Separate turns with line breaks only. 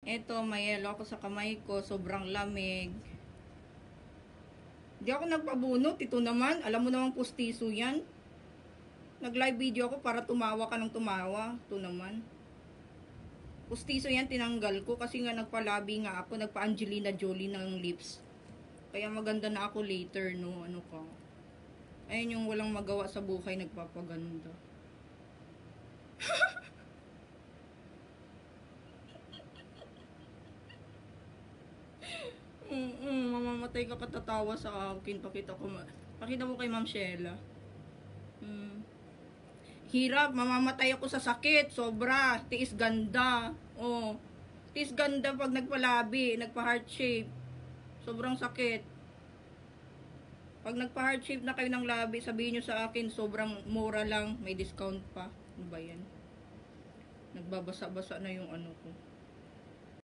Eto, may yelo ako sa kamay ko. Sobrang lamig. Di ako nagpabunot. Ito naman. Alam mo naman pustiso yan. Nag-live video ako para tumawa ka ng tumawa. Ito naman. Pustiso yan, tinanggal ko. Kasi nga nagpalabi nga ako. Nagpa-Angelina Jolie ng lips. Kaya maganda na ako later, no? Ano ka? Ayun yung walang magawa sa buhay, nagpapaganda. Mamamatay ka katatawa sa akin. Pakita mo kay Ma'am Sheila. Hirap, mamamatay ako sa sakit. Sobra, tiis ganda. Oh, tiis ganda pag nagpalabi, nagpa-heart shape. Sobrang sakit. Pag nagpa-heart shape na kayo ng labi, sabihin nyo sa akin, sobrang mura lang, may discount pa. Ano ba yan? Nagbabasa-basa na yung ano ko.